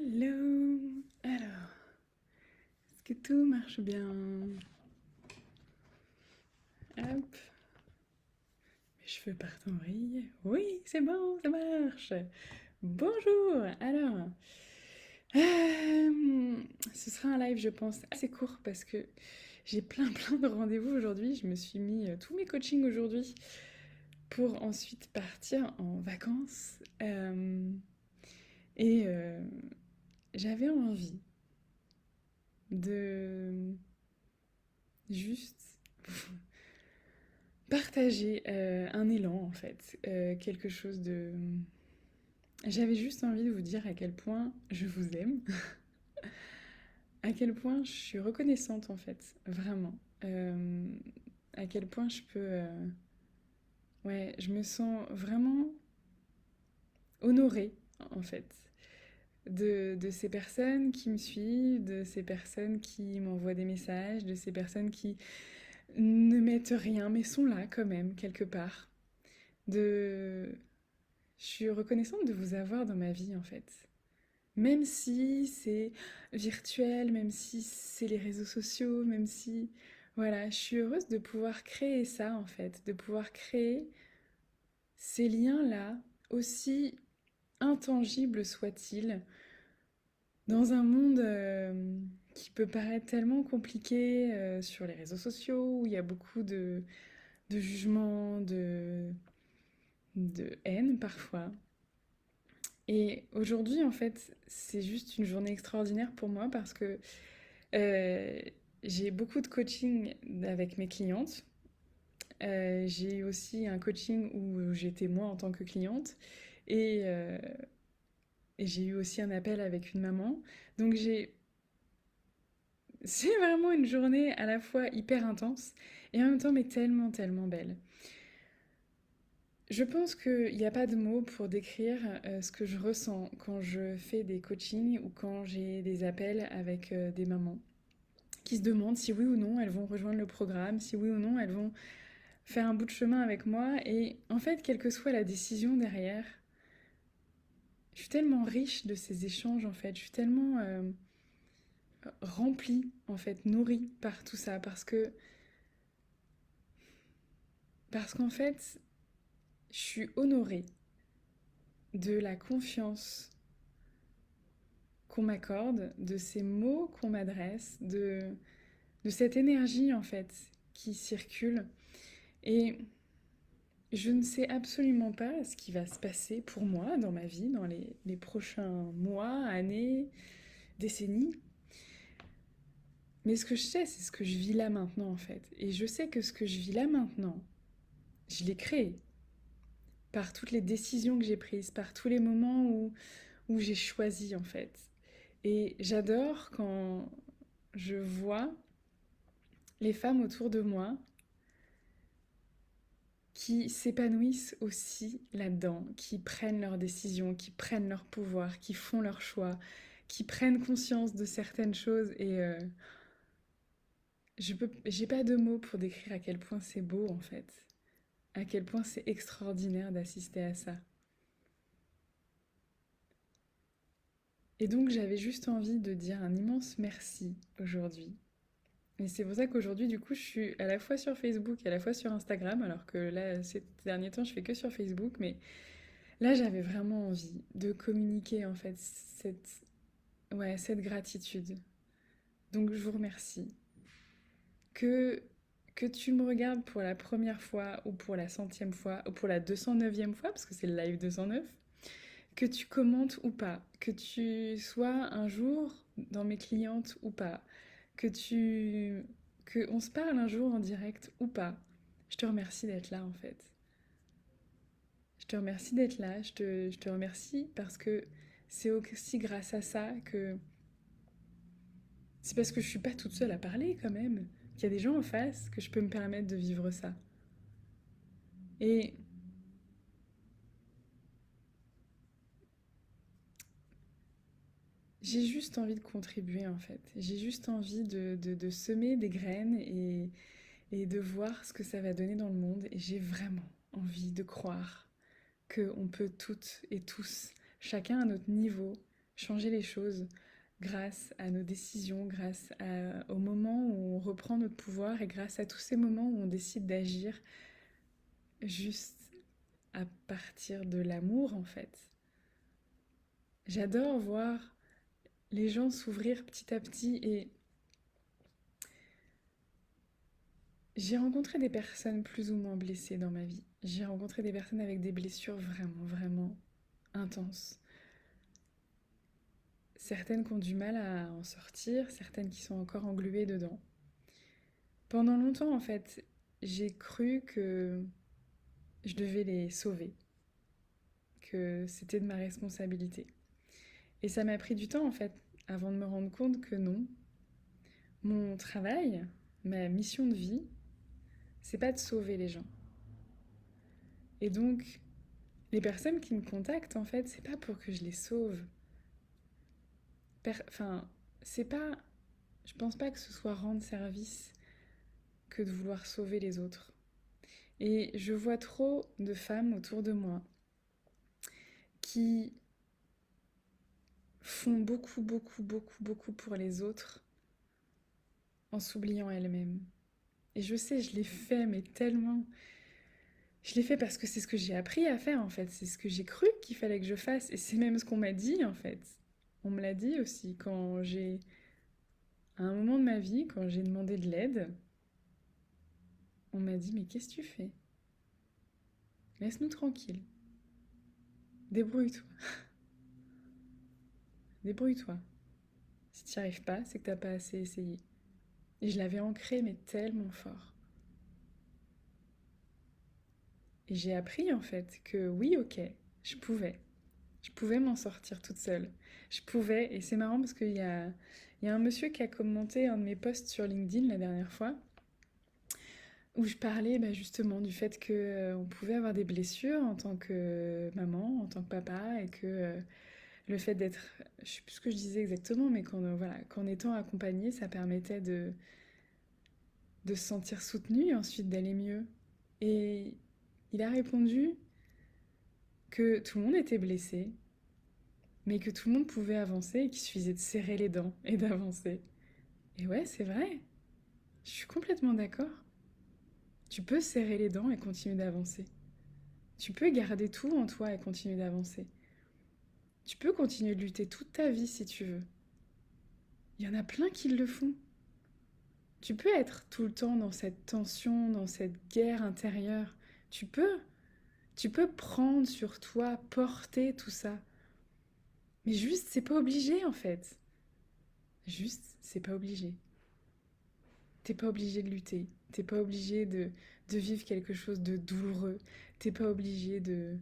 Hello! Alors, est-ce que tout marche bien? Hop, mes cheveux partent en vrille. Oui, c'est bon, ça marche! Bonjour! Alors, euh, ce sera un live, je pense, assez court parce que j'ai plein de rendez-vous aujourd'hui. Je me suis mis tous mes coachings aujourd'hui pour ensuite partir en vacances. Et j'avais envie de juste partager un élan en fait, quelque chose de... J'avais juste envie de vous dire à quel point je vous aime, à quel point je suis reconnaissante en fait, vraiment. Euh, à quel point je peux... ouais, je me sens vraiment honorée en fait de ces personnes qui me suivent, de ces personnes qui m'envoient des messages, de ces personnes qui ne mettent rien mais sont là quand même quelque part. De Je suis reconnaissante de vous avoir dans ma vie en fait. Même si c'est virtuel, même si c'est les réseaux sociaux, même si... Voilà, je suis heureuse de pouvoir créer ça en fait, de pouvoir créer ces liens-là, aussi intangibles soient-ils, dans un monde qui peut paraître tellement compliqué sur les réseaux sociaux, où il y a beaucoup de jugements, de haine parfois. Et aujourd'hui, en fait, c'est juste une journée extraordinaire pour moi parce que euh, j'ai beaucoup de coaching avec mes clientes. J'ai eu aussi un coaching où j'étais moi en tant que cliente. Et, euh, et j'ai eu aussi un appel avec une maman. Donc c'est vraiment une journée à la fois hyper intense et en même temps mais tellement belle. Je pense qu'il n'y a pas de mots pour décrire ce que je ressens quand je fais des coachings ou quand j'ai des appels avec des mamans qui se demandent si oui ou non elles vont rejoindre le programme, si oui ou non elles vont faire un bout de chemin avec moi. Et en fait, quelle que soit la décision derrière, je suis tellement riche de ces échanges en fait, je suis tellement remplie en fait, nourrie par tout ça parce qu'en fait, je suis honorée de la confiance qu'on m'accorde, de ces mots qu'on m'adresse, de cette énergie en fait qui circule. Et je ne sais absolument pas ce qui va se passer pour moi dans ma vie, dans les prochains mois, années, décennies. Mais ce que je sais, c'est ce que je vis là maintenant en fait. Et je sais que ce que je vis là maintenant, je l'ai créé par toutes les décisions que j'ai prises, par tous les moments où j'ai choisi en fait. Et j'adore quand je vois les femmes autour de moi qui s'épanouissent aussi là-dedans, qui prennent leurs décisions, qui prennent leur pouvoir, qui font leurs choix, qui prennent conscience de certaines choses. Et j'ai pas de mots pour décrire à quel point c'est beau en fait, à quel point c'est extraordinaire d'assister à ça. Et donc j'avais juste envie de dire un immense merci aujourd'hui. Et c'est pour ça qu'aujourd'hui, du coup, je suis à la fois sur Facebook et à la fois sur Instagram, alors que là, ces derniers temps, je fais que sur Facebook, mais là, j'avais vraiment envie de communiquer en fait ouais, cette gratitude. Donc, je vous remercie. Que, que tu me regardes pour la première fois, ou pour la centième fois, ou pour la 209e fois, parce que c'est le live 209, que tu commentes ou pas, que tu sois un jour dans mes clientes ou pas, que on se parle un jour en direct ou pas. Je te remercie d'être là en fait. Je te remercie d'être là, je te remercie parce que c'est aussi grâce à ça que... C'est parce que je suis pas toute seule à parler quand même, qu'il y a des gens en face que je peux me permettre de vivre ça. Et j'ai juste envie de contribuer en fait. J'ai juste envie de semer des graines et de voir ce que ça va donner dans le monde. Et j'ai vraiment envie de croire qu'on peut toutes et tous, chacun à notre niveau, changer les choses grâce à nos décisions, au moment où on reprend notre pouvoir et grâce à tous ces moments où on décide d'agir juste à partir de l'amour en fait. J'adore voir les gens s'ouvrir petit à petit et j'ai rencontré des personnes plus ou moins blessées dans ma vie. J'ai rencontré des personnes avec des blessures vraiment, vraiment intenses. Certaines qui ont du mal à en sortir, certaines qui sont encore engluées dedans. Pendant longtemps, en fait, j'ai cru que je devais les sauver, que c'était de ma responsabilité. Et ça m'a pris du temps, en fait, avant de me rendre compte que non. Mon travail, ma mission de vie, c'est pas de sauver les gens. Et donc, les personnes qui me contactent, en fait, c'est pas pour que je les sauve. Enfin, c'est pas. Je pense pas que ce soit rendre service que de vouloir sauver les autres. Et je vois trop de femmes autour de moi qui font beaucoup, beaucoup, beaucoup, beaucoup pour les autres en s'oubliant elles-mêmes. Et je sais, je l'ai fait, mais tellement. Je l'ai fait parce que c'est ce que j'ai appris à faire, en fait. C'est ce que j'ai cru qu'il fallait que je fasse. Et c'est même ce qu'on m'a dit, en fait. On me l'a dit aussi quand j'ai... À un moment de ma vie, quand j'ai demandé de l'aide, on m'a dit, mais qu'est-ce que tu fais? Laisse-nous tranquille. Débrouille-toi. Débrouille-toi. Si tu n'y arrives pas, c'est que t'as pas assez essayé. Et je l'avais ancré, mais tellement fort. Et j'ai appris en fait que oui, ok, je pouvais. Je pouvais m'en sortir toute seule. Je pouvais, et c'est marrant parce il y a un monsieur qui a commenté un de mes posts sur LinkedIn la dernière fois, où je parlais justement du fait que on pouvait avoir des blessures en tant que maman, en tant que papa, et que le fait d'être, je sais plus ce que je disais exactement, mais voilà, qu'en étant accompagné, ça permettait de se sentir soutenu et ensuite d'aller mieux. Et il a répondu que tout le monde était blessé, mais que tout le monde pouvait avancer et qu'il suffisait de serrer les dents et d'avancer. Et ouais, c'est vrai. Je suis complètement d'accord. Tu peux serrer les dents et continuer d'avancer. Tu peux garder tout en toi et continuer d'avancer. Tu peux continuer de lutter toute ta vie si tu veux. Il y en a plein qui le font. Tu peux être tout le temps dans cette tension, dans cette guerre intérieure. Tu peux. Tu peux prendre sur toi, porter tout ça. Mais juste, c'est pas obligé en fait. Juste, c'est pas obligé. T'es pas obligé de lutter. T'es pas obligé de vivre quelque chose de douloureux. T'es pas obligé de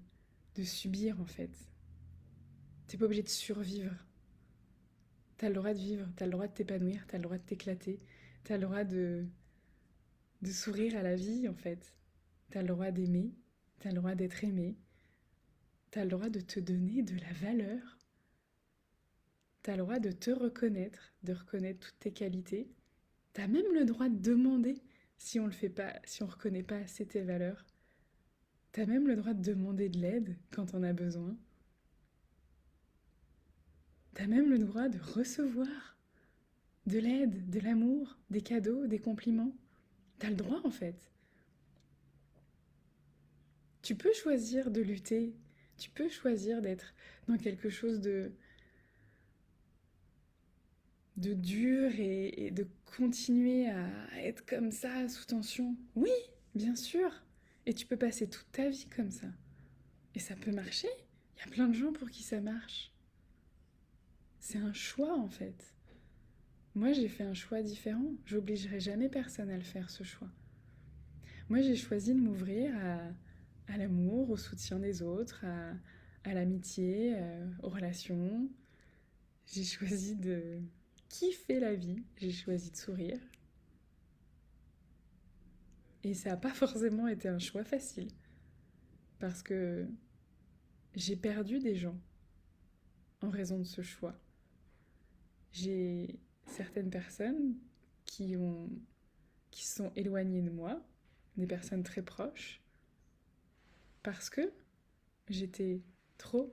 subir en fait. T'es pas obligé de survivre. T'as le droit de vivre, t'as le droit de t'épanouir, t'as le droit de t'éclater, t'as le droit de sourire à la vie en fait. T'as le droit d'aimer, t'as le droit d'être aimé, t'as le droit de te donner de la valeur, t'as le droit de te reconnaître, de reconnaître toutes tes qualités. T'as même le droit de demander si on le fait pas, si on reconnaît pas assez tes valeurs. T'as même le droit de demander de l'aide quand on a besoin. T'as même le droit de recevoir de l'aide, de l'amour, des cadeaux, des compliments. T'as le droit en fait. Tu peux choisir de lutter. Tu peux choisir d'être dans quelque chose de dur et de continuer à être comme ça, sous tension. Oui, bien sûr. Et tu peux passer toute ta vie comme ça. Et ça peut marcher. Il y a plein de gens pour qui ça marche. C'est un choix en fait. Moi, j'ai fait un choix différent. J'obligerai jamais personne à le faire, ce choix. Moi, j'ai choisi de m'ouvrir à l'amour, au soutien des autres, à l'amitié, aux relations. J'ai choisi de kiffer la vie. J'ai choisi de sourire. Et ça n'a pas forcément été un choix facile. Parce que j'ai perdu des gens en raison de ce choix. J'ai certaines personnes qui ont qui se sont éloignées de moi, des personnes très proches, parce que j'étais trop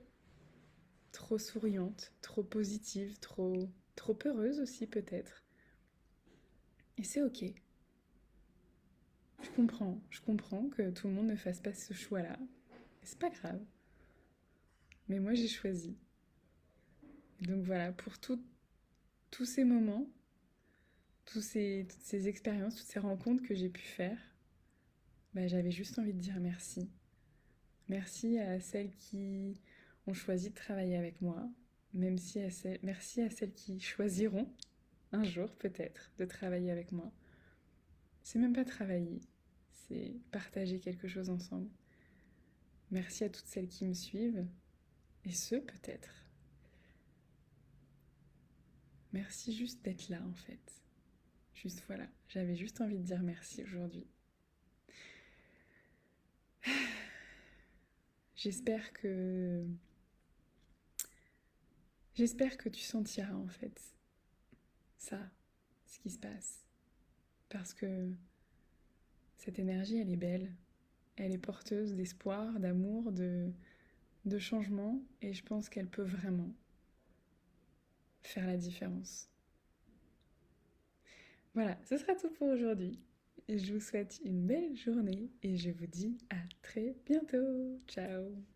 trop souriante, trop positive, trop heureuse aussi peut-être. Et c'est ok. Je comprends que tout le monde ne fasse pas ce choix-là. C'est pas grave. Mais moi j'ai choisi. Et donc voilà, pour tous ces moments, toutes ces expériences, toutes ces rencontres que j'ai pu faire, bah, j'avais juste envie de dire merci. Merci à celles qui ont choisi de travailler avec moi, merci à celles qui choisiront un jour peut-être de travailler avec moi. C'est même pas travailler, c'est partager quelque chose ensemble. Merci à toutes celles qui me suivent, et ceux peut-être. Merci juste d'être là en fait. Juste voilà, j'avais juste envie de dire merci aujourd'hui. J'espère que j'espère que tu sentiras en fait ça, ce qui se passe, parce que cette énergie, elle est belle, elle est porteuse d'espoir, d'amour, de changement, et je pense qu'elle peut vraiment faire la différence. Voilà, ce sera tout pour aujourd'hui. Je vous souhaite une belle journée et je vous dis à très bientôt. Ciao!